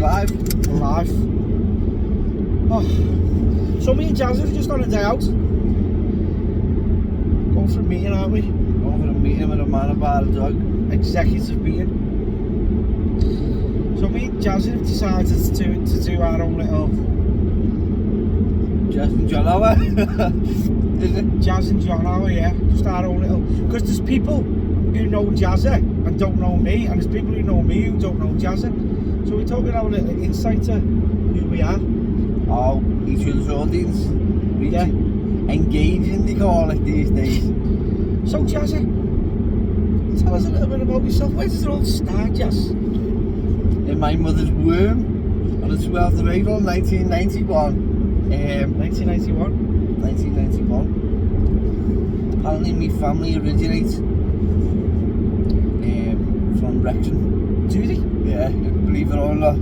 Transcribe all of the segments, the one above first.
live. Alive. Oh. So me and Jazza are just on a day out. Going for a meeting, aren't we? Going for a meeting with a man about a dog. Executive meeting. So me and Jazza have decided to do our own little Jazz and John Hour. Is it? Jazz and John Hour, yeah. Just our own little. Because there's people who know Jazza and don't know me, and there's people who know me who don't know Jazza. So we thought we'd have a little insight to who we are. Oh, each other's audience. Yeah. Engaging, they call it these days. So Jazza, tell us a little bit about yourself. Where does it all start, Jazz? In my mother's womb on the 12th of April 1991. 1991. 1991. Apparently my family originates from Wrexham. Do they? Yeah, believe it or not.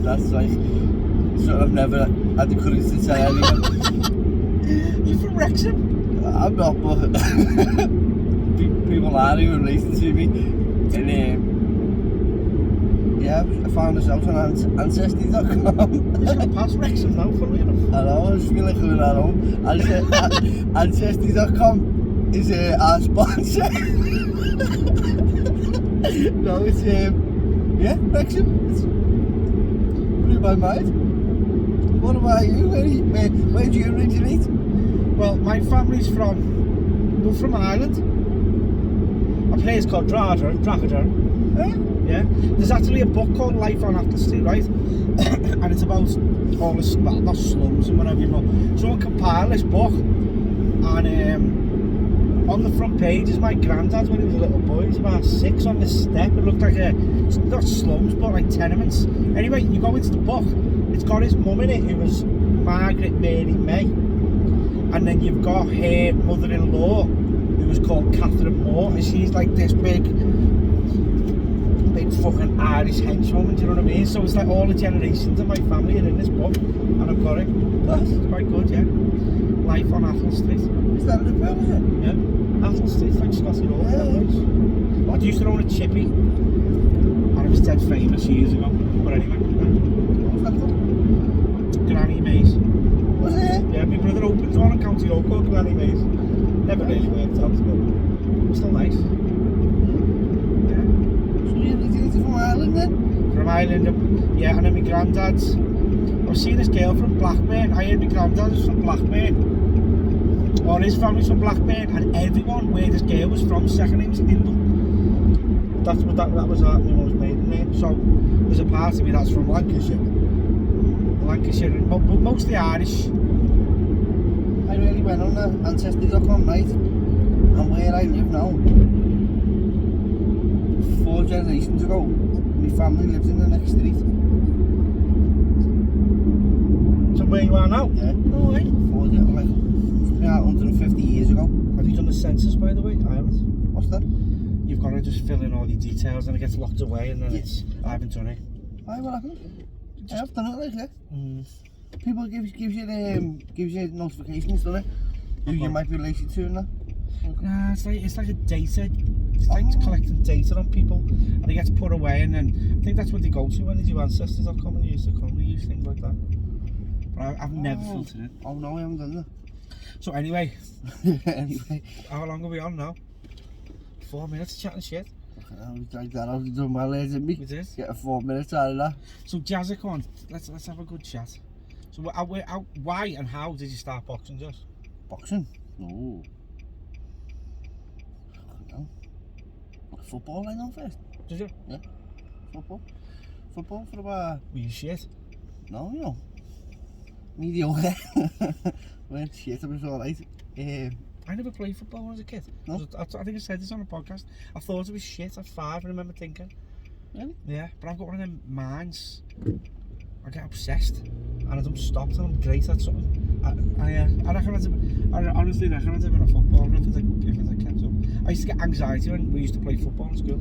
that's like sort of never had the courage to say anything. You're from Wrexham? I'm not, but people are who relate to me. And yeah, I found this out on Ancestry.com. It's going past Wrexham now, funnily enough. I know, I just feel like we're at home. Ancestry.com is our sponsor. No, it's yeah, Wrexham. It's blew my mind. What about you? Where do you originate? Well, my family's from Ireland. A place called Dragadar. Yeah. There's actually a book called Life on Athelstane, right? And it's about all the, well, not slums and whatever, but someone compiled this book, and on the front page is my granddad when he was a little boy. He was about 6 on this step. It looked like not slums, but like tenements. Anyway, you go into the book, it's got his mum in it, who was Margaret Mary May. And then you've got her mother-in-law, who was called Catherine Moore, and she's like this big fucking Irish henchwoman, do you know what I mean? So it's like all the generations of my family are in this book, and I've got it. That's quite good, yeah. Life on Athelstane. Is that the film, is it? Yeah. Athelstane, like Scotty Road. Yeah. I used to own a chippy, and it was dead famous years ago. But anyway. What was that called? Granny Maze. Was it? Yeah, my brother opened one on County Road called Granny Maze. Never really worked out, but it was still nice. Yeah. So you originated from Ireland then? From Ireland, yeah, and then my granddad's. I was seeing this girl from Blackburn. I heard my granddad was from Blackburn. Or his family's from Blackburn, and everyone where this girl was from, second name was Hindle. That was my mum's maiden name. So there's a part of me that's from Lancashire. But mostly Irish. I really went on the Ancestry.com, right? And where I live now, 4 generations ago, my family lived in the next street. So where you are now? Yeah. No way. 4 like 150 years ago. Have you done the census, by the way, Ireland? What's that? You've got to just fill in all your details and it gets locked away, and then Yes. I haven't done it. Aye, well, I have done it, like, yeah. People gives you notifications, doesn't it? Who you might be related to and that. Nah, it's like a data. It's like collecting data on people, and it gets put away, and then I think that's what they go to when they do Ancestors.com, and they use things like that. But I've never filled it in. Oh no, I haven't done that. So anyway, Anyway, how long are we on now? 4 minutes chatting shit. we dragged that out and done well there, didn't we? We did. Get a 4 minutes out of that. So Jazza, come on, let's have a good chat. So why and how did you start boxing, Jazz? Boxing? No. I don't know. Football I know first. Did you? Yeah. Football for about... Were you shit? No, you know. Mediocre. Weren't shit, I was alright. I never played football when I was a kid. No? I think I said this on a podcast. I thought it was shit at 5, I remember thinking. Really? Yeah, but I've got one of them minds. I get obsessed, and I don't stop till I'm great at something. I honestly reckon I'd have been a footballer if I kept up. I used to get anxiety when we used to play football in school.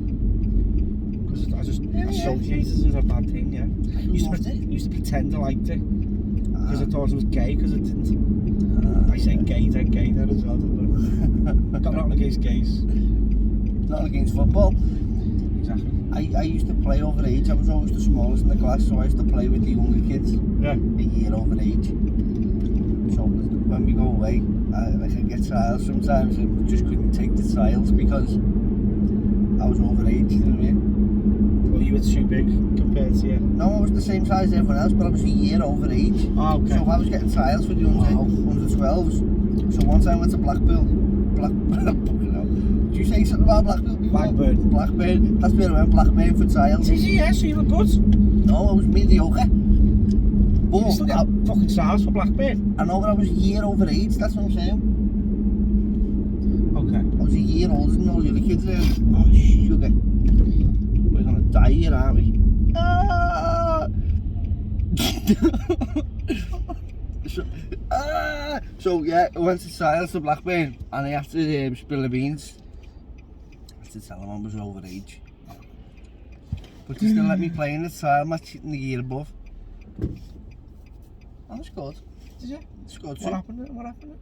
Because I just associated it as a bad thing, yeah. I used to pretend I liked it. Because I thought it was gay, because I didn't. I say gay then as well, didn't I? Got nothing against gays. Not against football. exactly. I used to play over age. I was always the smallest in the class, so I used to play with the younger kids. Yeah. A year over age. So when we go away, I get trials sometimes and just couldn't take the trials because I was over age, you know what I mean? Well, you were too big compared to you. No, I was the same size as everyone else, but I was a year over age. Oh, okay. So I was getting trials for the under 12s. So once I went to Blackpool, did you say something about Blackpool before? Blackburn. That's where I went, Blackburn for trials. Yeah, so you were good. No, I was mediocre. But You still get fucking trials for Blackburn. I know, but I was a year over age, that's what I'm saying. Okay. I was a year older than all the other kids there. Oh, sugar. We're gonna die here, aren't we? Ah! So yeah, I went to trials to Blackburn and I had to spill the beans. I had to tell them I was over age. But they still let me play in the trial match in the year above. And I scored. Did you? I scored What two. happened? What happened?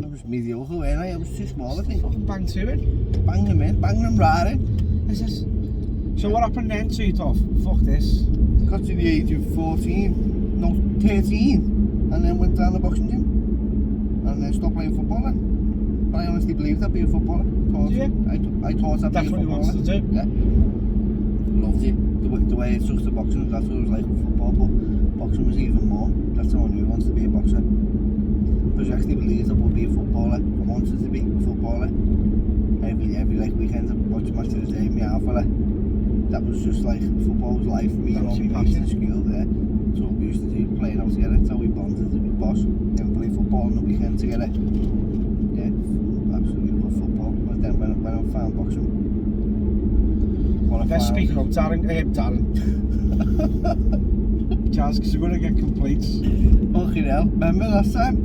I was mediocre, weren't I? I was too small, I think. Fucking bang to it. Bang them in, bang them right in. Is this? So what happened then? So you thought, fuck this. Got to the age of 14, no, 13, and then went down the boxing gym. And then stopped playing football then. But I honestly believed I'd be a footballer. I thought I'd That's be a what you footballer. wanted to do? Yeah. Loved it. The way it took to boxing, that's what it was like with football, but boxing was even more. That's how I knew I wanted to be a boxer. Because I actually believed I would be a footballer. I wanted to be a footballer. Every like weekend I watched match of the day, my half fella. That was just like, football was life for me and all my mates in school there. That's what we used to do, playing out together. That's how we bonded with boss. Then play football on the weekend together. Yeah, absolutely love football. But then when I found boxing, Let's speak of Darren. Jazz, because we're going to get complaints. Fucking hell. Remember last time?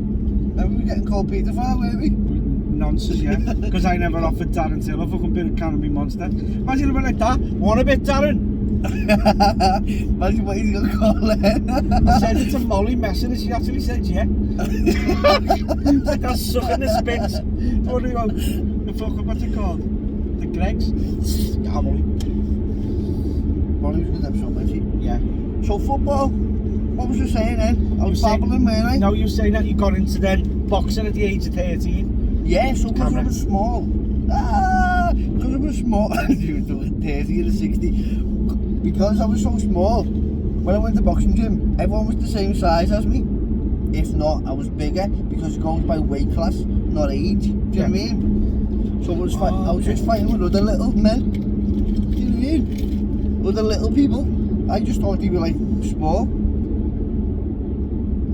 Remember we were getting called paedophile, weren't we? Nonsense, yeah. Because I never offered Darren Till a fucking bit of Canopy Monster. Imagine a bit like that. Want a bit, Darren? Imagine what he's going to call it. I said it to Molly messing and she actually said yeah. It's like that sucking the spits. What do you go? The fucking, what's it called? The Gregs? Yeah, Molly. Molly was with them so much. Yeah. So football, what was you saying then? I was babbling, weren't I? No, you were saying that you got into then boxing at the age of 13. Yeah, so because I was small. Because I was small. You were 30 or 60. Because I was so small, when I went to boxing gym, everyone was the same size as me. If not, I was bigger because it goes by weight class, not age. Do you know what I mean? So I was just fighting with other little men. Do you know what I mean? Other little people. I just thought they were like small.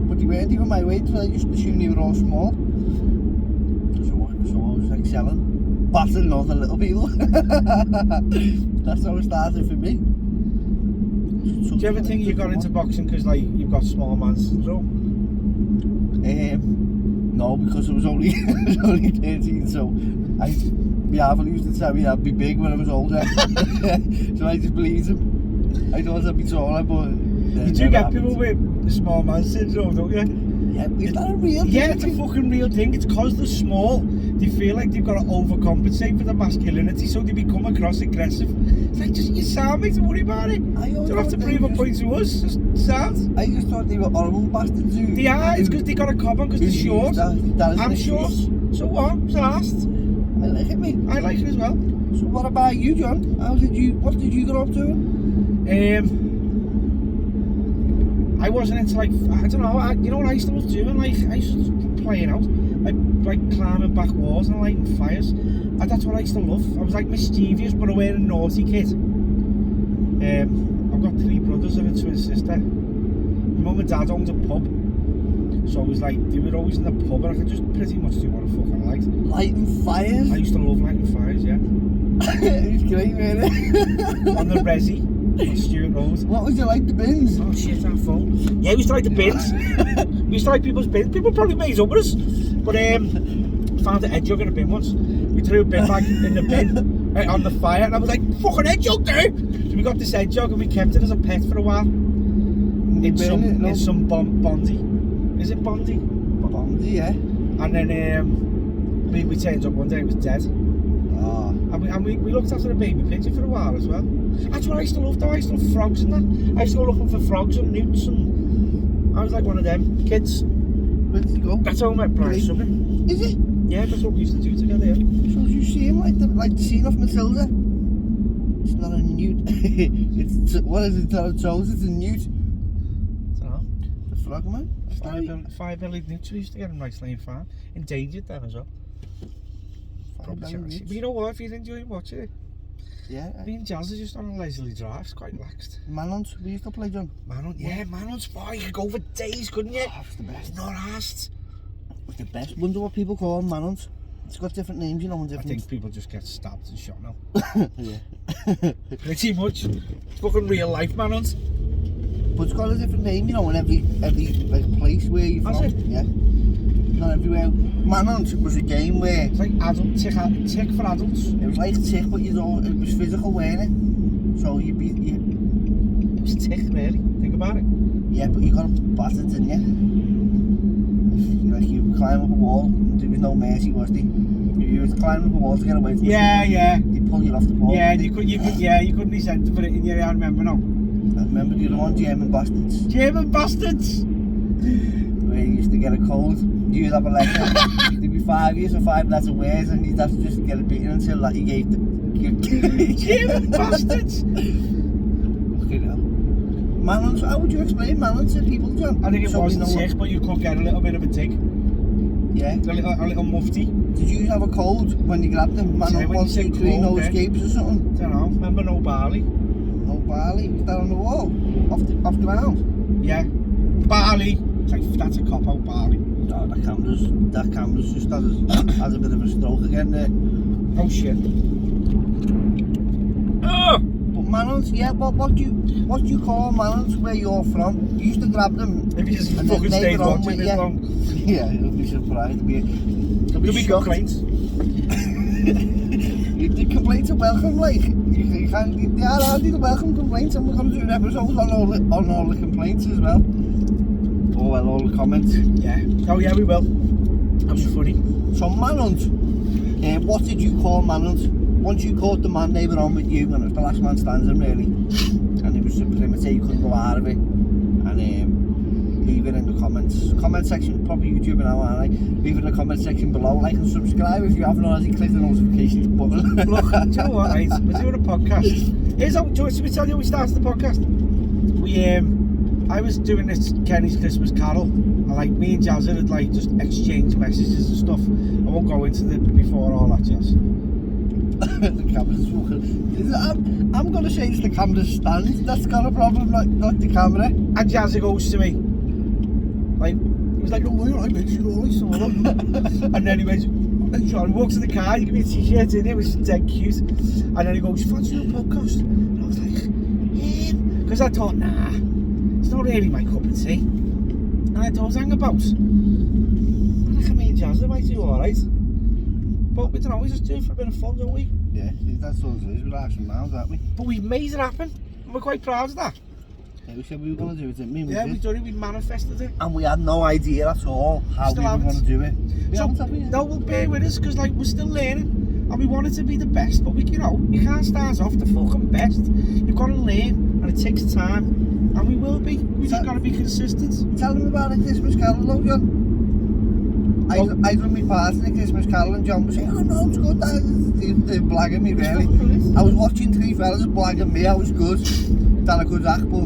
But they weren't even my weight, so I just assumed they were all small. So I was excelling, battling other little people. That's how it started for me. Do you ever think you got into boxing because like you've got small man syndrome? No, because I was only 13, so my father used to tell me I'd be big when I was older. So I just believed him. I thought I'd be taller, but you do get people with small man syndrome, don't you? Yeah, is that a real thing? Yeah, it's a fucking real thing. It's because they're small, they feel like they've got to overcompensate for the masculinity, so they become aggressive. It's like, just you sound, mate, don't worry about it. You don't have to prove a point to us, just sound. I just thought they were horrible bastards. They are, it's because they got a cob on because they're short. I'm short, so what? I'm asked. I like it, mate. I like it as well. So what about you, John? What did you grow up doing? I wasn't into like, I don't know, you know what I used to love doing? Like, I used to be playing out, like climbing back walls and lighting fires. And that's what I used to love. I was like mischievous, but I was a naughty kid. I've got 3 brothers and a twin sister. My mum and dad owned a pub. So it was like, they were always in the pub and I could just pretty much do what I fucking liked. Lighting fires? I used to love lighting fires, yeah. It was great, wasn't it? On the resi. On Stuart Road. What was it like, the bins? Oh shit, that phone. Yeah, we used to like the bins. We used to like people's bins. People probably made up with us. But found an head jug in a bin once. We threw a bin bag in the bin on the fire and I was like, fucking head jug there! So we got this head jug and we kept it as a pet for a while. In some Bondi. Is it Bondi? Bondi, yeah. And then we turned up one day, it was dead. Oh. And we looked after a baby pigeon for a while as well. That's what I used to love though. I used to love frogs and that. I used to go looking for frogs and newts, and I was like one of them kids. Where did you go? That's how I met Brian Summit. Is it? Yeah, that's what we used to do together. Yeah. So you see him like the scene of Matilda? It's not a newt. It's what is it? Not a toes. It's a newt. I don't know. The frogman. Five-bellied newts. We used to get in Rice Lane Farm. Endangered then as well. Probably chance. But you know what? If you're enjoying watching it, yeah. me and Jazza just on a leisurely drive. It's quite relaxed. Manhunt. We used to play, John. Manhunt. Yeah, Manhunt's boy. You could go for days, couldn't you? Oh, it's the best. It's not asked. It's the best. Wonder what people call manhunt. It's got different names, you know. And different. I think people just get stabbed and shot now. Yeah. Pretty much. It's fucking real life manhunt. But it's got a different name, you know, in every like place where you're Has from. it? Yeah. Not everywhere. Manhunt was a game where it's like adult tick for adults. it was like tick, but it was physical, weren't it? So you'd be It was tick, really. Think about it. yeah, but you got battered, didn't you? Like you climb up a wall, there was no mercy, was there? You was climbing up a wall to get away from Yeah. They pull you off the wall. Yeah, you couldn't be sent for it in your. I remember now. I remember the other one, German bastards. German bastards. Where you used to get a cold, you'd have a letter. There'd be 5 years or 5 letter words, and you'd have to just get a beating until that you gave the German bastards. Fucking hell. Manhunt, how would you explain manhunt to people, John? I think it So we wasn't know tick, but you could get a little bit of a tick. Yeah. A little mufti. Did you have a cold when you grabbed them? Yeah, Manhunt when 1, you said 2, 3, no cold, eh? escapes or something? Don't know. Remember no barley? No barley, was that on the wall? Off the ground? Yeah. Barley. It's like, that's a cop out barley. Oh, that camera's just has a bit of a stroke again there. Oh shit. Oh! But manhunts, yeah, what do you call manhunts where you're from? You used to grab them. If you just and fucking then stayed neighbour on watching with this you. long. Yeah, you'll be surprised. You'll be shocked. complaints. The complaints are welcome, like you can. Yeah, I'll do the welcome complaints, and we're going to do an episode on all the complaints as well. Oh well, all the comments. Yeah. Oh yeah, we will. That'd be funny. So manhunt. What did you call manhunt? Once you caught the man they were on with you, and it was the last man standing really, and it was a perimeter, you couldn't go out of it. And leave it in the comment section. Probably YouTube now, aren't I? Leave it in the comment section below. Like and subscribe if you haven't already. Click the notifications button. Look, do you know what, right? We're doing a podcast. Here's how. Should we tell you how we started the podcast? I was doing this Kenny's Christmas Carol, and like me and Jazza had like just exchanged messages and stuff. I won't go into the before all that jazz. The camera's fucking. I'm gonna say it's the camera's stand that's got a problem, not the camera. And Jazza goes to me, like, he was like, oh, you're right, mate, you're all right, so and then he went, John walks in the car, he gave me a t-shirt in it, which is dead cute. And then he goes, fancy your podcast? And I was like, because I thought, nah, it's not really my cup of tea. And I thought, hang about. And I can me and Jazza might do alright. But we don't know, we just do it for a bit of fun, don't we? Yeah, that's all it is. We're actually miles, aren't we? But we made it happen, and we're quite proud of that. Yeah, we said we were going to do it, didn't we? Yeah, we done it, we manifested it. And we had no idea at all how we were going to do it. No, we'll bear with us, because like, we're still learning. And we want it to be the best, but you can't start off the fucking best. You've got to learn, and it takes time. And we will be. We've just got to be consistent. Tell them about the Christmas Carol, though, John. I done my part in the Christmas Carol, and John was saying, oh no, it's good, they're blagging me, really. I was watching 3 fellas blagging me, I was good. Done a good act, but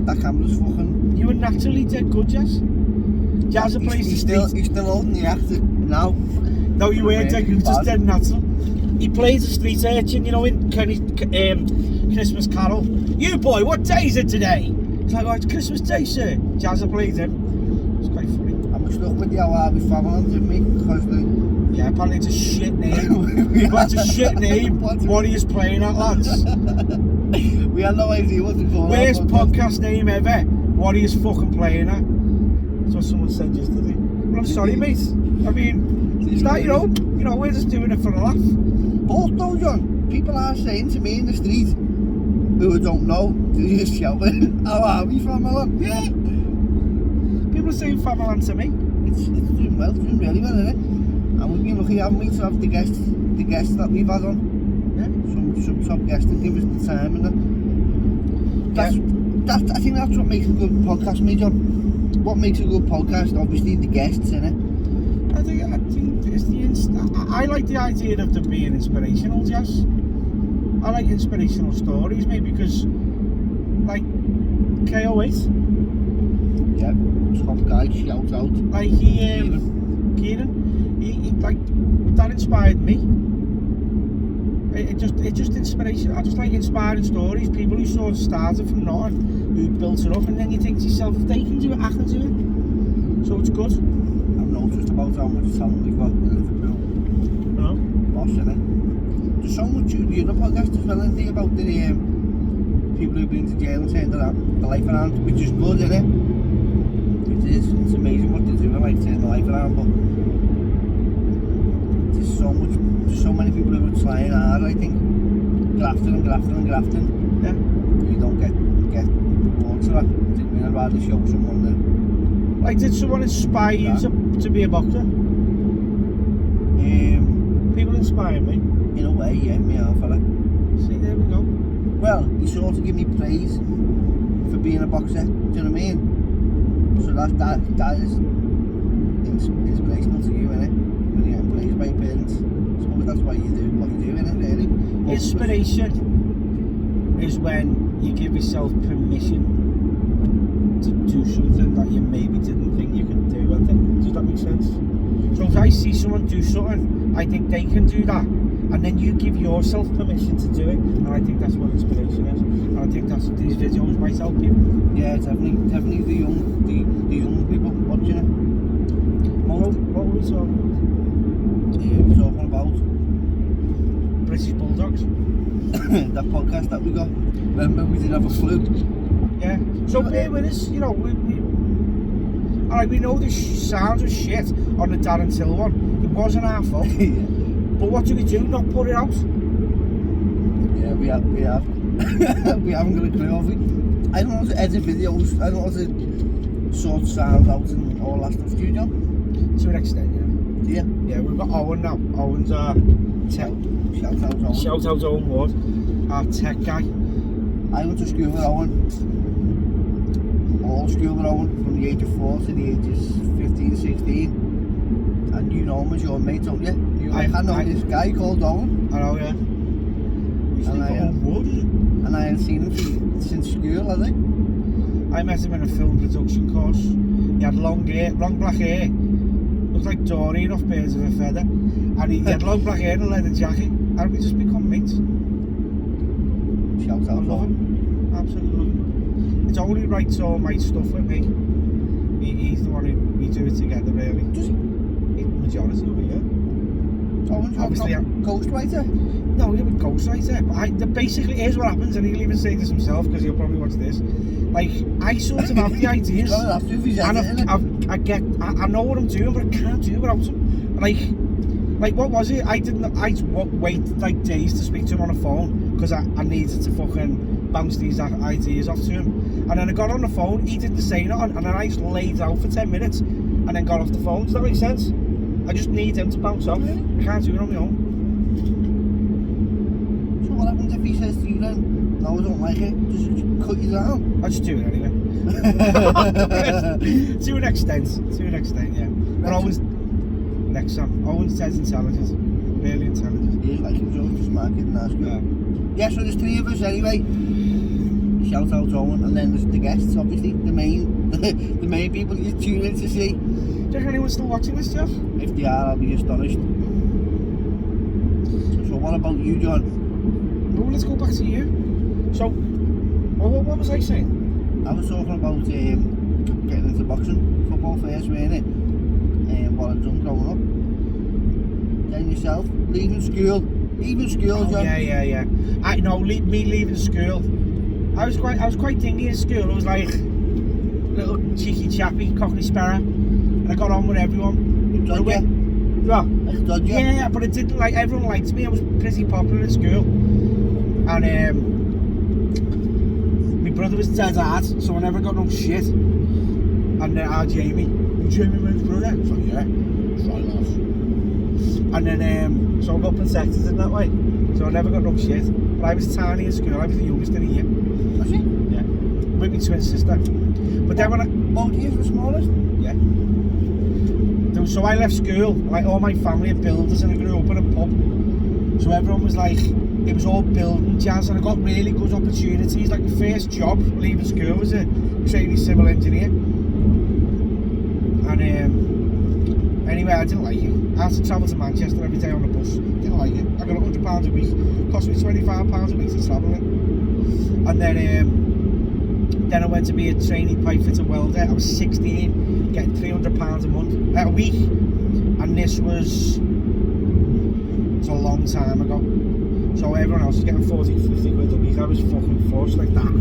that camera's fucking... You were naturally dead good, Jazz. Jazza plays the street. He's still holding the act now. No, you weren't dead, you were just dead natural. He plays the street urchin, you know, in Kenny's Christmas Carol. You boy, what day is it today? He's like, oh, it's Christmas Day, sir. Jazza plays him. It's quite funny. And we stuck with the Awabi family, didn't we? Because yeah, apparently it's a shit name. But it's a shit name. What are you playing at, lads? We had no idea what to call it. Worst podcast name ever. What are you fucking playing at? That's what someone said yesterday. Well, I'm sorry, mate. I mean, start your own. You know, we're just doing it for a laugh. But though, John, people are saying to me in the street, who don't know, they're just shouting, how are we, Famalan? Yeah. People are saying Famalan to me. It's doing well, it's doing really well, isn't it? And we've been lucky, haven't we, to have the guests that we've had on. Yeah. Some top guests that give us the time and that. I think that's what makes a good podcast, mate, John. What makes a good podcast? Obviously the guests, innit? I think it's I like the idea of them being inspirational, Jazz. I like inspirational stories, maybe because, like, KO8. Yeah, top guy, shout out. Like Kieran, he like that inspired me. It just inspiration. I just like inspiring stories. People who sort of started from nothing, who built it up, and then you think to yourself, if they can do it, I can do it. So it's good. I've noticed about how much talent we've got in Liverpool. No. Boss, innit? There's so much the other podcast as well, isn't there, about the people who've been to jail and turned the life around, which is good, innit? It is. It's amazing what they're doing, like turning the life around, but there's so many people who are trying hard, I think. Grafting. Yeah. You don't get rewards for that. I'd rather show someone that. Like, did someone inspire you to be a boxer? People inspire me. In a way, yeah, me half fella. See, there we go. Well, he sort of give me praise for being a boxer. Do you know what I mean? So that is inspirational to you, innit? When you're getting praised by your parents. I suppose that's why you do what you do, innit, really? Inspiration is when you give yourself permission to do something that you maybe didn't think you could do. I think, does that make sense? So if I see someone do something, I think they can do that, and then you give yourself permission to do it, and I think that's what inspiration is. And I think that's what these videos might help people. Yeah, definitely the young people watching it. What were we talking about? We're talking about British Bulldogs. that podcast that we got. Remember, we did have a flu. Yeah. So bear with us, you know, we know the sounds of shit on the Darren Till one. It wasn't our fault. Yeah. But what do we do? Not put it out? Yeah, we have. We haven't got a clue of it. I don't know how to edit videos. I don't know how to sort sounds out and all that stuff. Do you, John? To an extent, yeah. Yeah. Yeah, we've got Owen now. Owen's our tech. Shout out Owen. Shout out Owen Ward, our tech guy. I went to school with Owen. All school with Owen from the age of 4 to the ages 15, 16. And you know him as your mate, don't you? I know this guy called Owen. I know, yeah. And I ain't seen him since school, has he? I met him in a film production course. He had long black hair. Looked like Doreen off Birds of a Feather. And he had long black hair and a leather jacket. And we just become mates. Shout out, I love him. Absolutely love him. It's only right to all my stuff with me. He's the one who we do it together, really. Does he? Majority of it, yeah. Owen's obviously a ghostwriter? No, he's a ghostwriter. But basically, here's what happens, and he'll even say this himself because he'll probably watch this. Like, I sort of have the ideas, and I know what I'm doing, but I can't do it without him. Like what was it? I wait like days to speak to him on the phone because I needed to fucking bounce these ideas off to him. And then I got on the phone, he didn't say nothing, and then I just laid out for 10 minutes and then got off the phone. Does that make sense? I just need him to bounce off. I can't do it on my own. So what happens if he says to you then, no, I don't like it, just cut you down? I just do it anyway. To an extent, yeah. But Owen's next Sam. Owen's dead intelligent, really intelligent. He's like himself, just marketing that school. Yeah, so there's 3 of us anyway. Shout out Owen, and then there's the guests, obviously, the main people you tune in to see. Do you reckon anyone's still watching this, Jeff? If they are, I'll be astonished. So what about you, John? Well, let's go back to you. So, what was I saying? I was talking about getting into boxing, football first, weren't it? What I've done growing up. Then yourself, leaving school, John. Yeah. I know, me leaving school. I was quite dingy in school. I was like little cheeky chappy, cockney sparrow, and I got on with everyone. Yeah, but it didn't like everyone liked me. I was pretty popular in school, and my brother was dead hard, so I never got no shit. And Jamie, Jamie, my brother. So yeah, sorry lads. And then, so I got protected in that way. So I never got no shit. But I was tiny in school, I was the youngest in the year. Was you? Yeah. With my twin sister. But then when I... Both years were smallest? Yeah. So I left school, like all my family are builders and I grew up in a pub. So everyone was like, it was all building jazz and I got really good opportunities. Like the first job leaving school was a trainee civil engineer. And anyway, I didn't like it. I had to travel to Manchester every day on the bus. Didn't like it. I got £100 a week. Cost me £25 a week to travel it. And then I went to be a trainee pipe fitter welder. I was 16, getting £300 a month, a week. And this was, it's a long time ago. So everyone else was getting 40, 50 quid a week. I was fucking forced like that.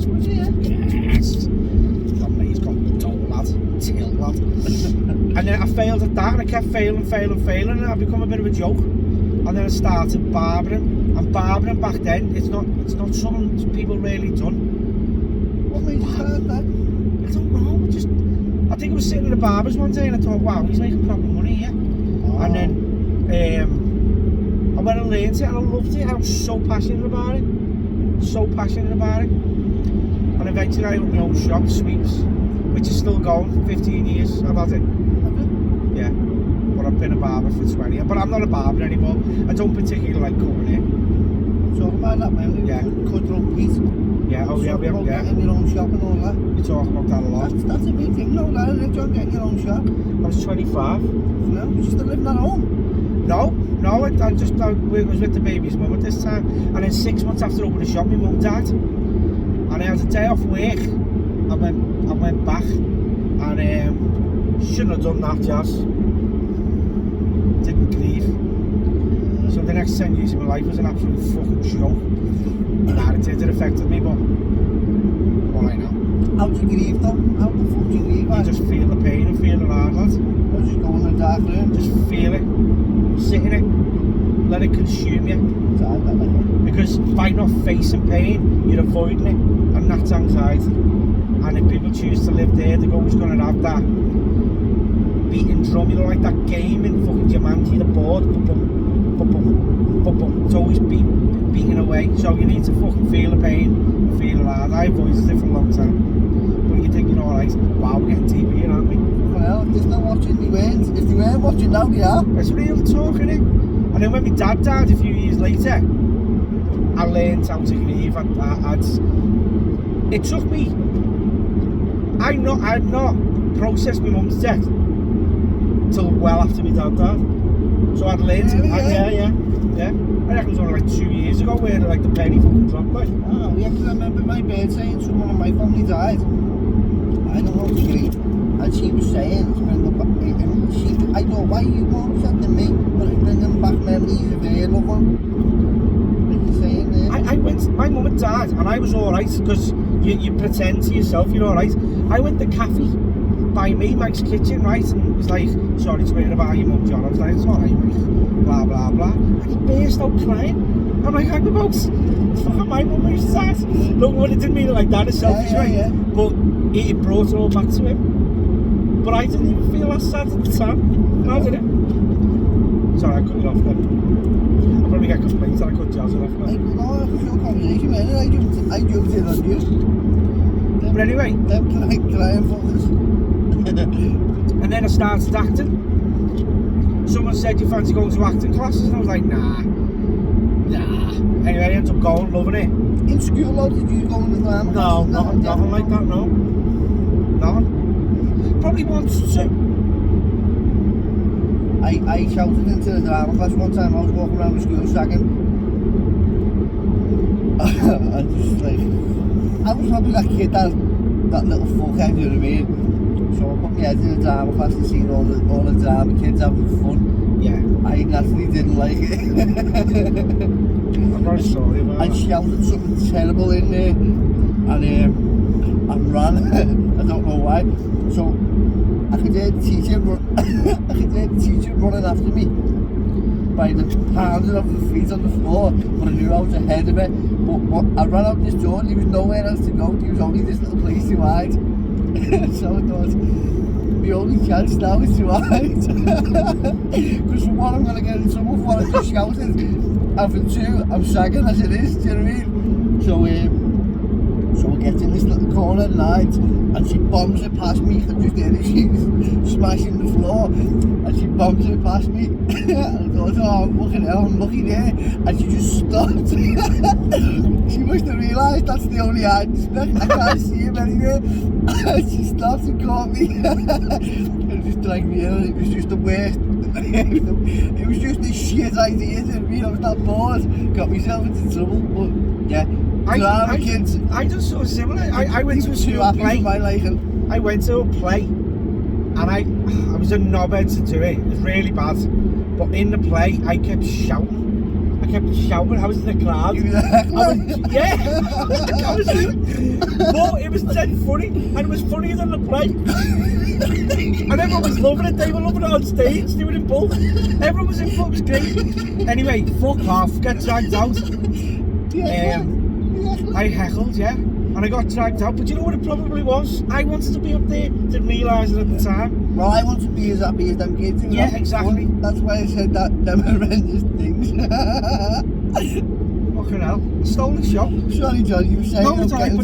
Was you? Yes. Got me, he's got toll lad, till lad. And then I failed at that and I kept failing and I become a bit of a joke. And then I started barbering. And barbering back then, it's not something people really done. What made you start that? I don't know, I think I was sitting in the barber's one day and I thought, wow, he's making proper money here. Oh. And then I went and learned it and I loved it. I was so passionate about it. And eventually I opened my own shop, Sweeps, which is still going, 15 years I've had it. Yeah, but I've been a barber for 20 years. But I'm not a barber anymore. I don't particularly like cutting hair. Talk about that, man. Yeah. Cut your own piece. Yeah, oh yeah, Getting yeah. your own shop and all that. We talk about that a lot. That's a big thing, no, that is John, getting your own shop. I was 25. No, you still living at home? No, I was with the baby's mum at this time. And then 6 months after opening the shop, my mum died. And I had a day off work. I went back and shouldn't have done that, Jazz. Didn't grieve. So the next 10 years of my life was an absolute fucking joke. It affected me, but why not? How do you grieve though? How the fuck do you grieve? You just feel the pain and feel the hard, lad. Or just go in the dark room? Just feel it. Sit in it. Let it consume you. Because by not facing pain, you're avoiding it. And that's anxiety. And if people choose to live there, they're always going to have that beating drum, you know, like that game in fucking Jumanji, the board. It's always beating away. So you need to fucking feel the pain, feel it hard. I avoided it for a long time. But you think, you know, alright, wow, we're getting deep here, aren't we? Well, if they're not watching, they weren't. If they weren't watching now, they are. It's real talk, innit? And then when my dad died a few years later, I learned how to grieve. It took me. I'd not processed my mum's death till well after my dad died. So I'd learned. Really? Yeah. I reckon it was only like 2 years ago where like the penny fucking dropped. Like. Oh, yeah, because I remember my birthday saying someone in my family died. I don't know how to grieve. And she was saying, I thought, why are you more upset than me? But it's bringing back memories of their loved one. My mum had died and I was alright because you pretend to yourself you're alright. I went to cafe by me, Mike's kitchen, right, and it was like, sorry to hear about your mum, John. I was like, it's alright, mate, blah blah blah. And he burst out crying. I'm like, hang about, fucking my mum was sad. Look, well, it didn't mean it like that, it's selfish, right? Yeah. But it brought it all back to him. But I didn't even feel that sad at the time. How did it? Sorry, I cut it off then. I'll probably get complaints that I cut Jazza off now. No, it's your conversation, man. I jumped in on you. But anyway. Them crying fuckers. And then I started acting. Someone said, you fancy going to acting classes? And I was like, nah. Anyway, I ended up going, loving it. In school, though, did you go in the drama classes? No, nothing like that, no. Nothing. Probably once or two. I shouted into the drama class one time. I was walking around the school sagging. And just like, I was probably that kid, that little fuckhead, you know what I mean? So I put my head in the drama class and seen all the drama kids having fun. Yeah. I naturally didn't like it. I'm very sorry about that. I shouted something terrible in there and ran. I don't know why. So I could hear the teacher running after me by the pounding of the feet on the floor, but I knew I was ahead of it. But I ran out this door and there was nowhere else to go. There was only this little place to hide. So I thought, my only chance now is to hide. Because for one, I'm going to get in trouble for what I just shouted. And for two, I'm sagging as it is, do you know what I mean? So we get in this little corner at night, and she bombs it past me. I just hear she's smashing the floor, and she bombs it past me. And I thought, oh, fucking hell, I'm lucky there. And she just stopped. She must have realised that's the only hiding spot. I can't see him anywhere. And she stopped and caught me. And just dragged me in, and it was just the worst. It was just a shit idea, do you know what I mean? I was that bored, got myself into trouble, but yeah. Kids. I just sort of similar. I went to a school play. I went to a play, and I was a knobhead to do it. It was really bad. But in the play, I kept shouting. I was in the crowd. Yeah. But it was dead funny, and it was funnier than the play. And everyone was loving it. They were loving it on stage. They were in both. Everyone was in full. It was great. Anyway, fuck off. Get dragged out. I heckled, yeah, and I got dragged out. But you know what it probably was? I wanted to be up there. Didn't realise it at the time. Well, I want to be as happy as them kids. Yeah, exactly. That's why I said them horrendous things. Fucking hell! I stole the show. Sorry, John. You were saying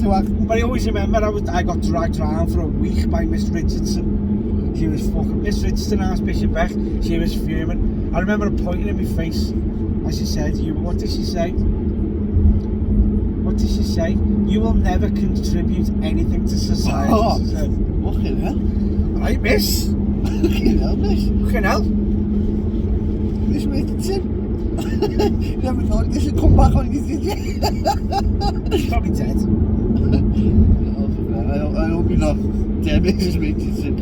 no, but I always remember I got dragged around for a week by Miss Richardson. She was fucking Miss Richardson, Archbishop Beck. She was fuming. I remember her pointing in my face, and she said, what did she say? What did she say? You will never contribute anything to society. Oh, she said. Fucking hell. Right, miss. Fucking hell, miss. Fucking hell. Miss Richardson. You never thought this would come back on you, did you? She's probably dead. I hope you're not dead, Mrs. Richardson.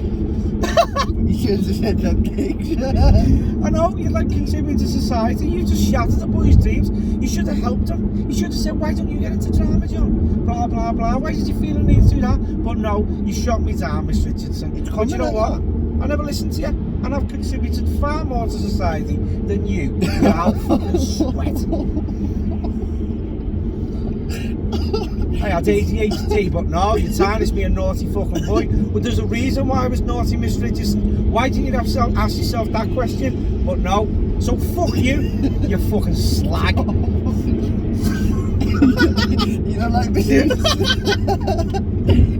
You should have said them things. I know, you like contributing to society. You just shattered the boy's dreams. You should have helped him. You should have said, why don't you get into drama, John? Blah, blah, blah. Why did you feel the need to do that? But no, you shot me down, Miss Richardson. But you know what? I never listened to you. And I've contributed far more to society than you. I'll fucking sweat. I had ADHD, but no, you tarnished me a naughty fucking boy. But there's a reason why I was naughty, Miss Richardson. Why didn't you have to ask yourself that question? But no, so fuck you, you fucking slag. You don't like me?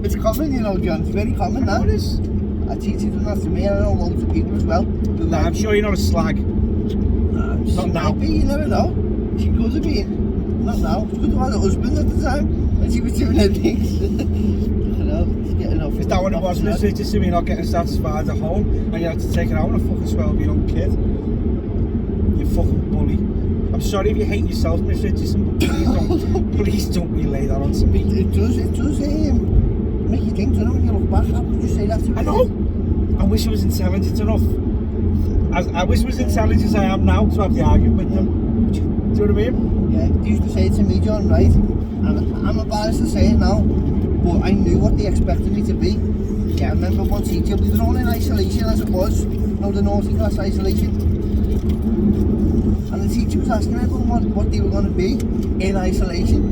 It's common, you know, John. It's very common now. What is? I teach it that to me, and I know loads of people as well. Nah, I'm sure you're not a slag. Not now. Be, you never know. She could have been. Not now. She could have had a husband at the time when she was doing her things. I know, it's getting off. Is that what it was, Miss Richardson? You're not getting satisfied at home and you had to take it out on a fucking 12-year-old kid? You fucking bully. I'm sorry if you hate yourself, Miss Richardson, but please don't relay that onto me. It does make you think, you know, when you look back, how could you say that to me? I know. I wish I was intelligent enough. I wish I was intelligent as I am now to have the argument with them. Do you know what I mean? Yeah, they used to say it to me, John, right? And I'm embarrassed to say it now, but I knew what they expected me to be. Yeah, I remember one teacher, we were all in isolation as it was, you know, the naughty class isolation. And the teacher was asking everyone what they were going to be in isolation.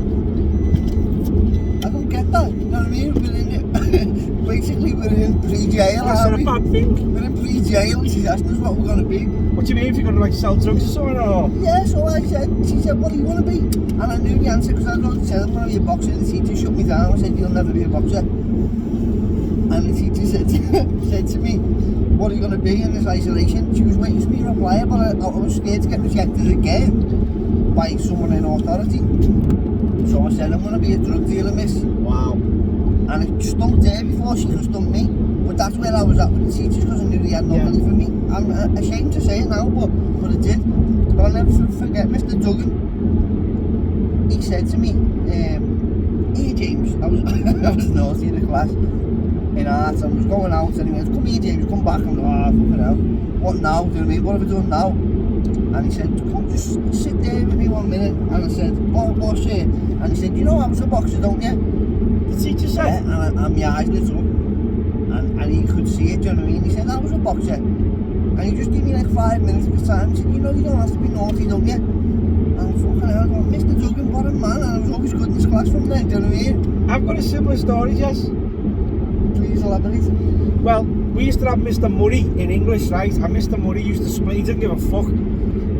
I don't get that, you know what I mean? Basically, we're in pre-jail. That's not a bad thing. We're in pre-jail, she's asking us what we're going to be. What do you mean, if you're going to like sell drugs or something or? Yeah, so she said, what do you want to be? And I knew the answer because I was said I'm going to be a boxer, and the teacher shut me down and said, you'll never be a boxer. And the teacher said to me, what are you going to be in this isolation? She was waiting for me to reply, but I was scared to get rejected again by someone in authority. So I said, I'm going to be a drug dealer, miss. Wow. And it stumped her before she could stump me. But that's where I was at with the teachers, because I knew they had no belief in me. I'm ashamed to say it now, but it did. But I'll never forget Mr. Duggan. He said to me, here James, I was naughty in the class in arts, and was going out, and he went, come here James, come back. I'm like, fucking hell, what now, do you know what I mean, what have I done now? And he said, come just sit there with me 1 minute. And I said, what's it? And he said, you know I was a boxer, don't you? The teacher said? Yeah, and my eyes lit up. And he could see it, do you know what I mean? He said, I was a boxer. And he just gave me like 5 minutes of his time. He said, you know, you don't have to be naughty, don't you? And I'm fucking hell, I go, Mr. Duggan, what a man. And I was always good in this class from there, do you know what I mean? I've got a similar story, Jess. Please elaborate. Well, we used to have Mr. Murray in English, right? And Mr. Murray used to split. He didn't give a fuck.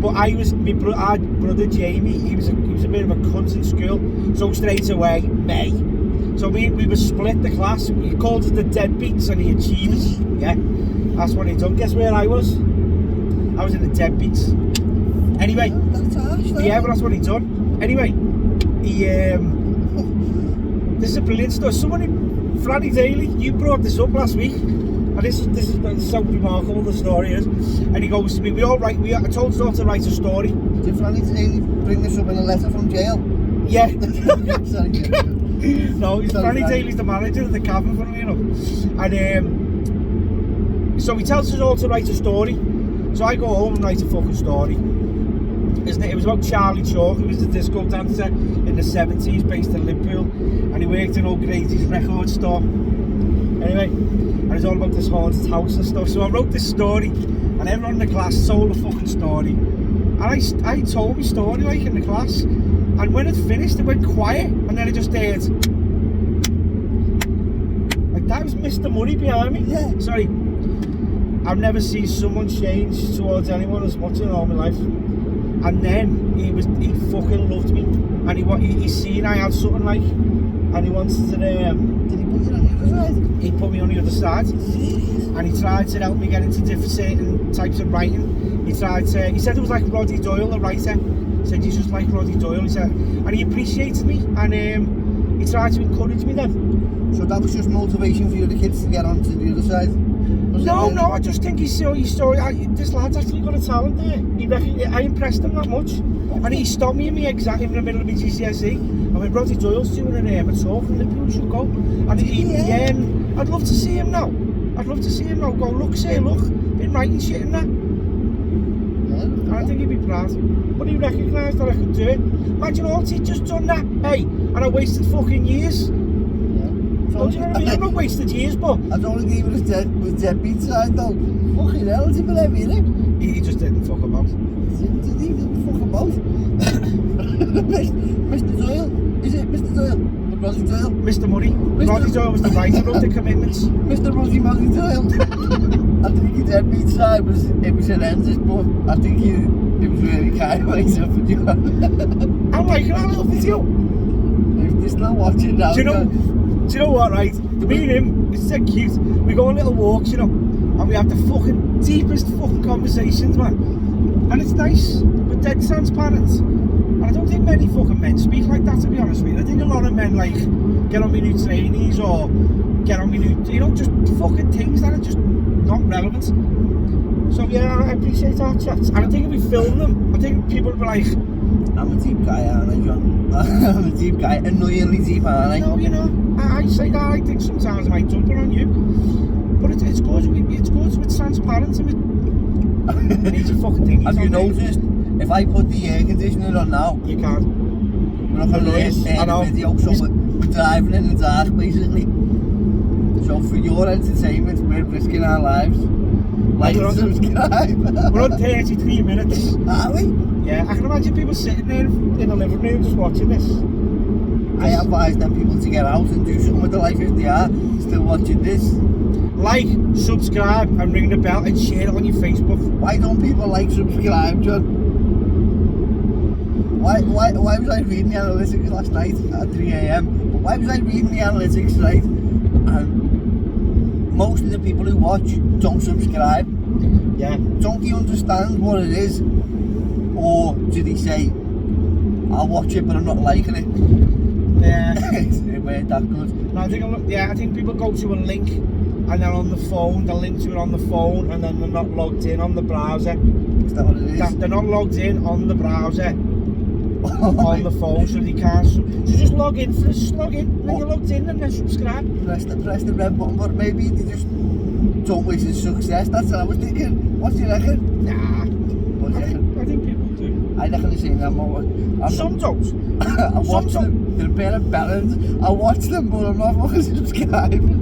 But our brother Jamie, he was a bit of a cunt in school. So straight away, May. So we were split the class. He called us the deadbeats and the achievers. Yeah, that's what he done. Guess where I was? I was in the deadbeats. Anyway, That's harsh, yeah, but that's what he done. Anyway, he this is a brilliant story. Franny Daly, you brought this up last week, and this is so remarkable the story is. And he goes to me, I told us all to write a story. Did Franny Daly bring this up in a letter from jail? Yeah. Sorry. No, Franny Daly's the manager of the cabin for me, you know. And so he tells us all to write a story. So I go home and write a fucking story. It was about Charlie Chalk, who was the disco dancer in the 70s, based in Liverpool, and he worked in O'Grady's record store. Anyway, and it's all about this haunted house and stuff. So I wrote this story, and everyone in the class told the fucking story. And I told my story like in the class, and when it finished, it went quiet, and then I just heard like that was Mr. Murray behind me. Yeah. Sorry. I've never seen someone change towards anyone as much in all my life. And then he fucking loved me, and he seen I had something like, and he wanted to. Did he put you on the other side? He put me on the other side, and he tried to help me get into different certain types of writing. He said it was like Roddy Doyle, the writer. He said he's just like Roddy Doyle. He said, and he appreciated me, and he tried to encourage me then. So that was just motivation for you, the kids, to get onto the other side? No, I just think he saw this lad's actually got a talent there. I impressed him that much. And he stopped me in the middle of my GCSE. I went, Roddy Doyle's doing a talk in Liverpool, we should go. And I'd love to see him now. Go, look, been writing shit in that. And I think he'd be proud. But he recognised that I could do it. Imagine all teachers done that, hey, and I wasted fucking years. Do you know what I mean? I've not wasted years, but I don't agree with his deadbeat side though. Fucking hell, is he believe in it? He just didn't fuck about. Did he fuck about? Mr. Doyle? Is it Mr. Doyle? Roddy Doyle? Mr. Murray. Roddy Doyle was the writer of the commitments. Mr. Roddy Doyle. I think his deadbeat side was horrendous, but I think it was really kind of myself for you. I'm liking that little video. If you're still watching now. Do you know what, right? Me and him, it's so cute. We go on little walks, you know, and we have the fucking deepest fucking conversations, man. And it's nice. We're dead transparent. And I don't think many fucking men speak like that, to be honest with you. I think a lot of men like get on me new trainees or get on me new, you know, just fucking things that are just not relevant. So yeah, I appreciate our chats. And I think if we film them, I think people will be like, I'm a deep guy, aren't I, John? I'm a deep guy, annoyingly deep, aren't I? No, you know, I say that, I think sometimes I might jump on you. But it's good, it's transparent and it needs a fucking thing. Have you noticed, if I put the air conditioner on now, you can't. We're not going to air video, so we're driving in the dark, basically. So for your entertainment, we're risking our lives. Like and subscribe. We're on 33 minutes. Are we? Yeah, I can imagine people sitting there in the living room just watching this. I advise them people to get out and do something with their life if they are still watching this. Like, subscribe and ring the bell and share it on your Facebook. Why don't people like, subscribe, John? Why was I reading the analytics last night at 3 AM? But why was I reading the analytics, right? And most of the people who watch don't subscribe. Yeah. Don't they understand what it is? Or do they say, I'll watch it but I'm not liking it? Yeah. It weren't that good. No, I think people go to a link and they're on the phone, the link to it on the phone, and then they're not logged in on the browser. Is that what it is? They're not logged in on the browser. On the phone, so they can't. So just log in, when you're logged in and then subscribe. Press the red button, but maybe they just don't wish us success. That's what I was thinking. What do you reckon? Nah. What do you reckon? I think people do. I reckon they're saying that more. Some don't. I watch them. They're a pair of balance. I watch them, but I'm not fucking subscribing.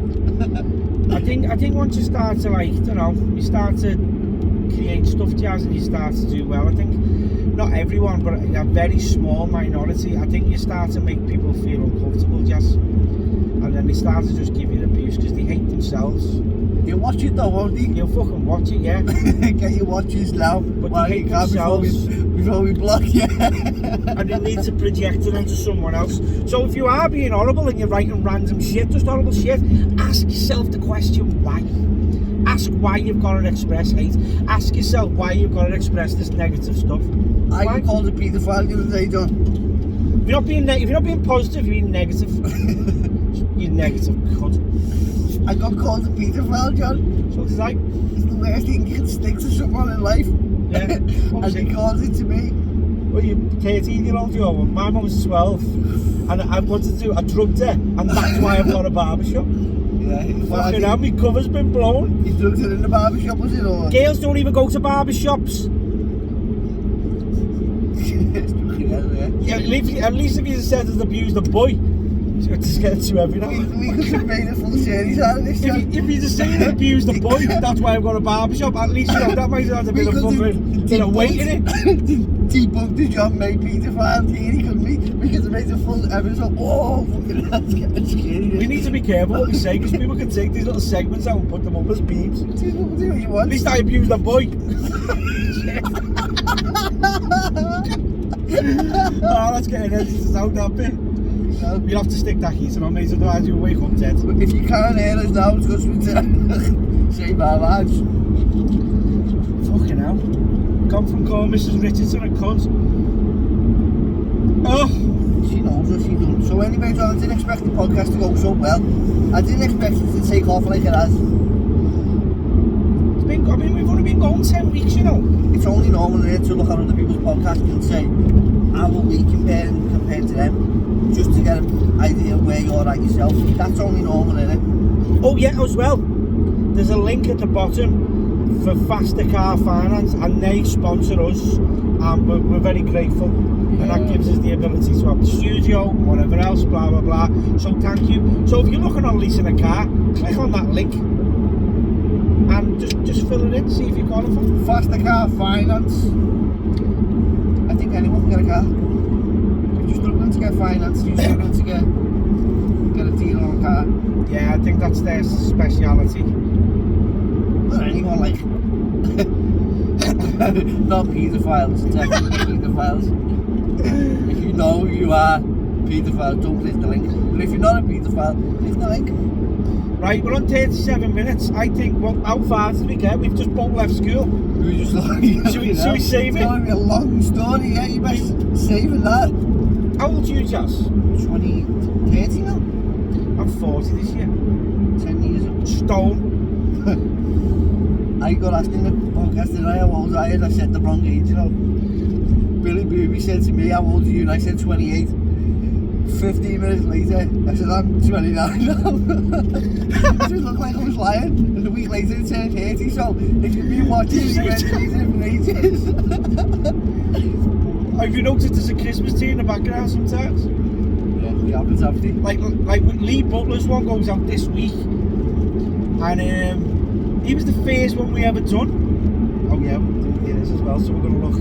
I think once you start to you start to create stuff, Jazz, and you start to do well. I think not everyone, but a very small minority. I think you start to make people feel uncomfortable, Jazz, and then they start to just give you the abuse because they hate themselves. You'll watch it though, won't you? You'll fucking watch it, yeah. Get your watches now. But While they you hate can before we block you. And you need to project it onto someone else. So if you are being horrible and you're writing random shit, just horrible shit, ask yourself the question why. Ask why you've got to express hate. Ask yourself why you've got to express this negative stuff. I got called a paedophile the other day, John. If you're not being positive, you're being negative. You negative cunt. I got called a paedophile, John. So it's like, It's the worst thing you can stick to someone in life. yeah. And he called it to me. Well, you're 13-year-old, you're one. My mum was 12, and I wanted to. I drugged her, and that's why I've got a barbershop. Yeah. Fucking hell, my cover's been blown. You drugged it in the barbershop, was it? Or? Girls don't even go to barbershops. Yeah, at least if you said it's abused a boy, so just get into every now. We could have made a full series out of this. If you just say you abused a boy, that's why I've got a barbershop. At least you know that might have a bit of fucking bit of weight in it. Debunked the John May paedophile theory, couldn't we? We could have made a full episode. Oh, fucking hell, it's getting scary. We need to be careful what we say because people can take these little segments out and put them up as beeps. Do what you want. At least I abused a boy. Oh, let's get it out that bit. No. You'll have to stick that heater on, mate, otherwise you'll wake up dead. If you can't hear us now, it's because we save our lives. Fucking hell. Come from calling Mrs. Richardson a cunt. Oh! She knows what she's done. So anyway, John, I didn't expect the podcast to go so well. I didn't expect it to take off like it has. We've only been going 10 weeks, you know. It's only normal to look at other people's podcasts and say, how will we compared to them? Just to get an idea of where you're at yourself. That's only normal, isn't it? Oh yeah, as well. There's a link at the bottom for Faster Car Finance, and they sponsor us, and we're very grateful. Yeah. And that gives us the ability to have the studio and whatever else, blah blah blah. So thank you. So if you're looking on leasing a car, click on that link and just fill it in, see if you qualify. Faster Car Finance. I think anyone can get a car. If you're struggling to get finance, you're struggling to get a deal on a car. Yeah, I think that's their speciality. Not anyone like not paedophiles, definitely paedophiles. If you know who you are, paedophile, don't click the link. But if you're not a paedophile, click the link. Right, we're on 37 minutes. I think, well, how far did we get? We've just both left school. We just like, should we save it? It's going to be a long story, yeah, you best saving that. How old are you, Jazz? 30 now? I'm 40 this year. 10 years ago. Stone. I got asked in the podcast today how old I am. I said the wrong age, you know. Billy Booby said to me, how old are you? And I said 28. 15 minutes later, I said, I'm 29 now. It just looked like I was lying. And a week later, it turned 30. So if you've been watching, you've been for ages. Have you noticed there's a Christmas tree in the background sometimes? Yeah, it happens, haven't it? Like Lee Butler's one goes out this week. And he was the first one we ever done. Oh yeah, we're doing this as well, so we're going to look.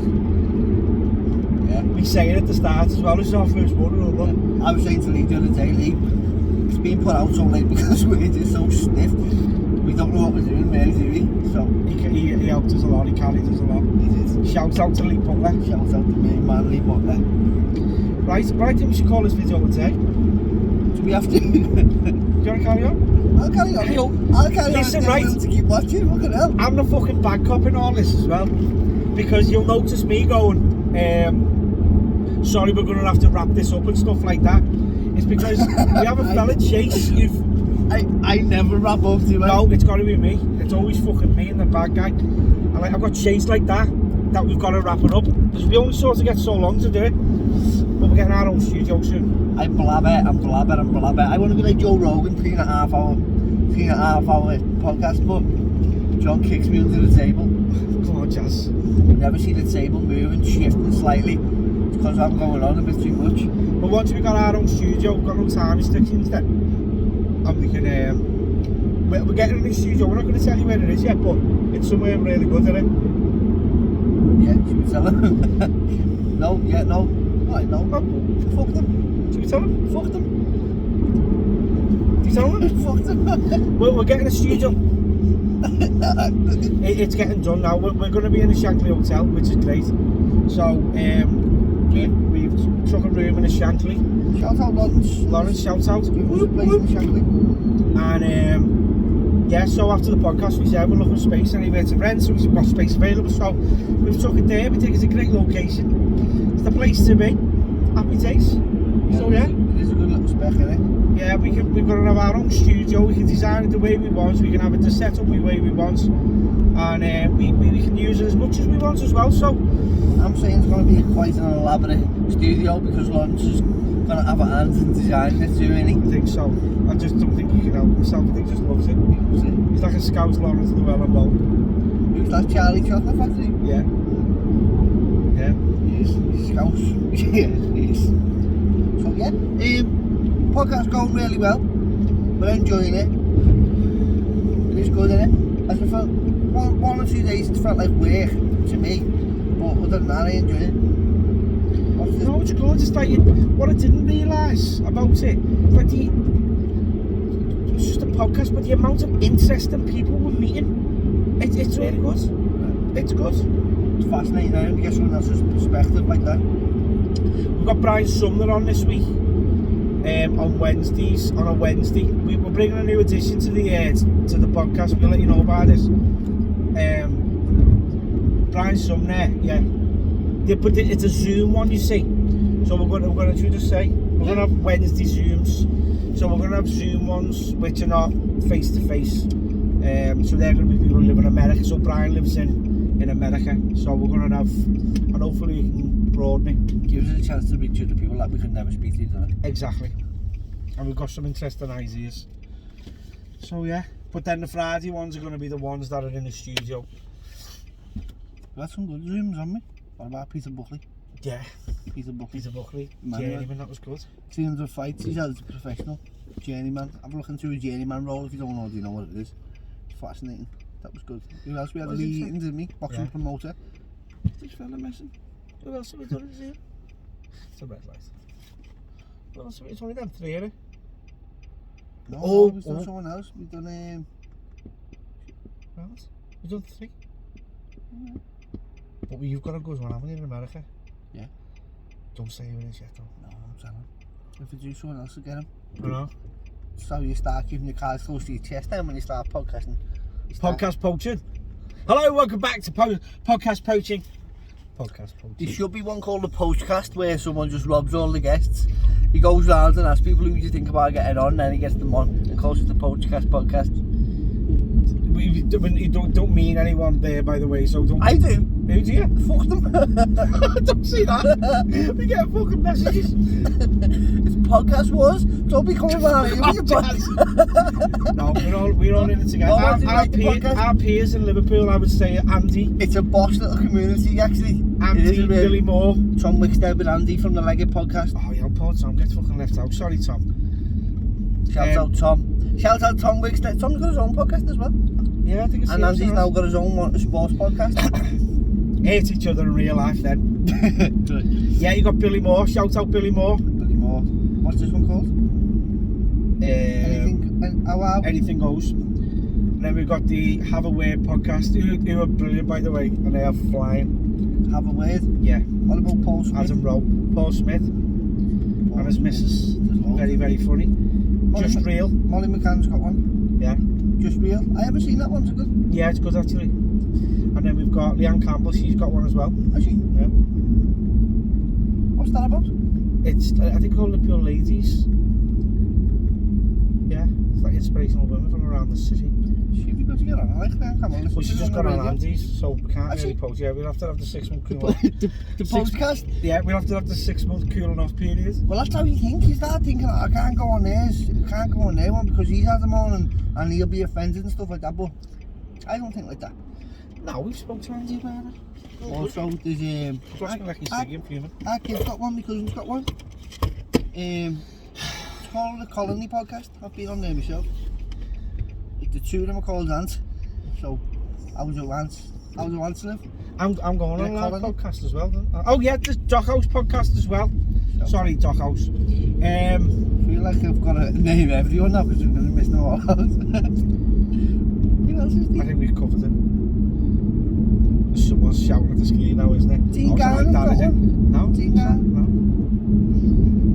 Yeah. We say it at the start as well, this is our first one. Yeah. I was saying to Lee the other day, Lee, it's been put out so late because we're just so stiff. We don't know what we're doing, really, do we? So he helped us a lot, he carried us a lot. He did. Shouts out to Lee Butler. Shouts out to me, man, Lee Butler. Right, but I think we should call this video a day. Do we have to? Do you want to carry on? I'll carry on. I'll carry Listen, on. right. To keep watching, look at hell. I'm the fucking bad cop in all this as well. Because you'll notice me going, sorry, we're going to have to wrap this up and stuff like that. It's because we have a fella Chase. I never wrap up, do I? No, it's got to be me. It's always fucking me and the bad guy. And I've got Chase like that we've got to wrap it up. Because we only sort of get so long to do it. But we're getting our own studio soon. I blabber. I want to be like Joe Rogan, 3.5 hour podcast, but John kicks me under the table. Come on, Jazz. Never see the table moving, shifting slightly. It's because I'm going on a bit too much. But once we've got our own studio, we've got no time restrictions then. And we can, we're getting a new studio. We're not going to tell you where it is yet, but it's somewhere really good, isn't it? Yeah, should we tell him? No. Alright, no. Fuck them. Should we tell him? Fuck them. Do you tell him? Fuck them. We're getting a studio. It's getting done now. We're going to be in a Shankly hotel, which is great. So we've took a room in a Shankly. Shout out Lawrence. Lawrence, shout out. Give us a place in Shankly. And yeah, so after the podcast we said we're looking for space anywhere to rent, so we've got space available. So we've took it there. We think it's a great location. It's the place to be. Happy days. So yeah. It is a good little spec, isn't it? Yeah, we've got to have our own studio. We can design it the way we want. We can have it set up the way we want, and we can use it as much as we want as well. So I'm saying it's going to be quite an elaborate studio because Lawrence is going to have a hand in designing it too, isn't he? I think so. I just don't think he can help himself. I think he just loves it. He's like a scout Lawrence in the well and bowl. Who's that Charlie Chocolate Factory? Yeah. Yeah. Yes, Scouts. Yes, yes. So yeah, podcast going really well. We're enjoying it. It is good, isn't it? As I felt one or 2 days it felt like work to me, but other than that I enjoy it. No, it's good. It's like what I didn't realise about it. It's like it's just a podcast, but the amount of interesting people we're meeting, it's really good. It's good. It's fascinating now to get someone else's perspective like that. We've got Brian Sumner on this week. On Wednesdays, on a Wednesday, we're bringing a new addition to the podcast. We'll let you know about this. Brian Sumner, yeah, but it's a Zoom one, you see. So we're going to just say we're going to have Wednesday Zooms. So we're going to have Zoom ones which are not face to face. So they're going to be people who live in America. So Brian lives in America. So we're going to have, and hopefully we can broaden it. Gives us a chance to reach out to people that we could never speak to, doesn't it? Exactly. And we've got some interesting ideas. So yeah, but then the Friday ones are going to be the ones that are in the studio. We've had some good Zooms, haven't we? What about Peter Buckley? Yeah. Peter Buckley. Journeyman, that was good. 300 fights, he's had as a professional. Journeyman. Have a look into a journeyman role if you don't know, do you know what it is? It's fascinating. That was good. Who else? We had Lee Eaton, didn't we? Boxing promoter. This fella missing. Who else have we done in here? It's a red light. Who else have we? It's only them three, isn't it? No, we've done someone else. We've done What else? We've done three. But you've got a good one, haven't you, in America? Yeah. Don't say who it is yet, though. No, I'm telling. If we do someone else to get him. I know. So you start keeping your cards close to your chest then when you start podcasting. Podcast poaching. Hello, welcome back to podcast poaching. Podcast poaching. There should be one called the Postcast where someone just robs all the guests. He goes round and asks people who you think about getting on, and then he gets them on and calls it the Postcast podcast. You don't mean anyone there, by the way, so don't. I do. Who do you? Fuck them. Don't say that. We get fucking messages. It's podcast wars. Don't be coming around here with your butts. No, we're all in it together. Our peers in Liverpool, I would say Andy. It's a boss little community, actually. Andy, Billy Moore. Tom Wickstead with Andy from the Legged podcast. Oh yeah, poor Tom gets fucking left out. Sorry, Tom. Shout out Tom. Shout out Tom Wickstead. Tom's got his own podcast as well. Yeah, I think it's. And Andy's now got his own sports podcast. Hate each other in real life then. Yeah, you got Billy Moore. Shout out Billy Moore. Billy Moore. What's this one called? Anything goes. And then we've got the Have a Word podcast, who are brilliant, by the way, and they are flying. Have a Word? Yeah. What about Paul Smith? Adam Rowe. Paul Smith. And his missus. Very, very funny. Just Real. Molly McCann's got one. Yeah. Just Real. I haven't seen that one, is it good? Yeah, it's good actually. And then we've got Leanne Campbell, she's got one as well. Has she? Yeah. What's that about? It's, I think, called the Pure Ladies. Yeah, it's like inspirational women from around the city. She'd be good to get on. I like Leanne Campbell. Well, she's just got on Andy's, so we can't really post. Yeah, we'll have to have the 6 month cool off. The podcast? Yeah, we'll have to have the 6 month cooling off period. Well, that's how you think. You start thinking, I can't go on theirs. I can't go on their one because he's had them on and he'll be offended and stuff like that. But I don't think like that. No, we've spoken to Andy about it. Also, there's our kid's got one, my cousin's got one. It's called the Colony podcast. I've been on there myself. The two of them are called Ants. So, how's your ants? How's your ants live? I'm going on that podcast as well. Oh yeah, there's Dockhouse podcast as well. So. Sorry, Dockhouse. I feel like I've got to name everyone now because I'm going to miss them all out. Who else is I there? think we've covered it. Someone's shouting at the screen now, isn't it? Dean Oh, it's not Garner, like that, is that it? one? No? Dean it's not, Garner? no.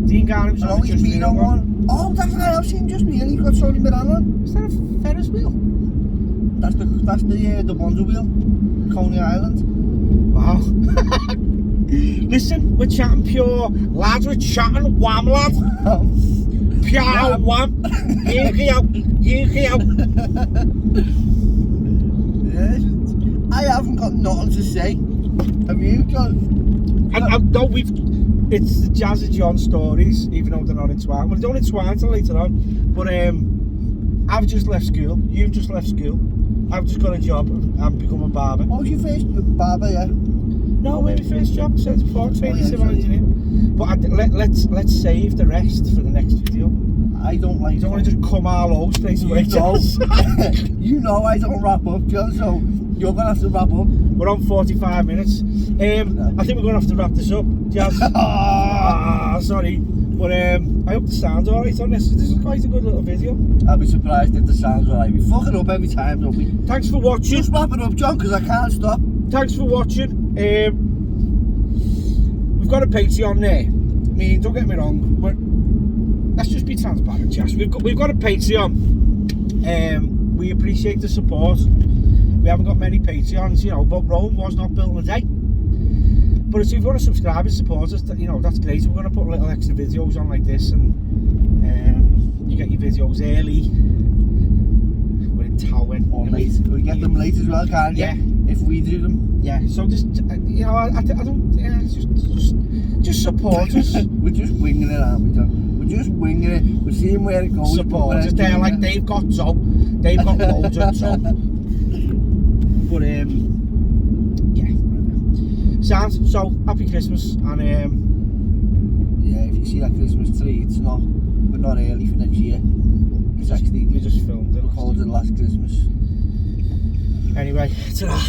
Dean Garner was I on know the he's Just been Wheel on one. Oh, that's right, I've seen Just Wheel. He's got Tony Moran on. Is that a Ferris wheel? That's the Wonder Wheel, Coney Island. Wow. Listen, we're chatting pure lads, we're chatting wham lad. Pure wham. You out. Yes. I haven't got nothing to say. Have you, John? No, it's the Jazza John stories, even though they're not entwined. Well, they're not entwined till later on. But I've just left school. You've just left school. I've just got a job and become a barber. What was your first barber, yeah? No, my first job, said before, training civil sorry. engineer. But let's save the rest for the next video. I don't like. You don't want to just come all over straight away. You know I don't wrap up, John, so you're going to have to wrap up. We're on 45 minutes. I think we're going to have to wrap this up, Jazz. Sorry. But I hope the sound's alright on this. This is quite a good little video. I'll be surprised if the sound's alright. We fuck it up every time, don't we? Thanks for watching. Just wrap it up, John, because I can't stop. Thanks for watching. We've got a Patreon there. I mean, don't get me wrong, but let's just be transparent, Jazz. We've got a Patreon. We appreciate the support. We haven't got many Patreons, you know, but Rome was not built in a day. But if you want to subscribe and support us, you know, that's great. We're going to put little extra videos on like this, and you get your videos early. We're in Towing. Or late. We get them late as well, can't you? Yeah. If we do them. Yeah, so just, you know, I don't, yeah, just support us. We're just winging it, aren't we, John? We're just winging it. We're seeing where it goes. Support us. They're like, they've got loads of so. But, yeah. Sounds, so, happy Christmas, and yeah, if you see that Christmas tree, we're not early for next year. It's actually, we just filmed it. recorded last Christmas. Anyway, ta-ra.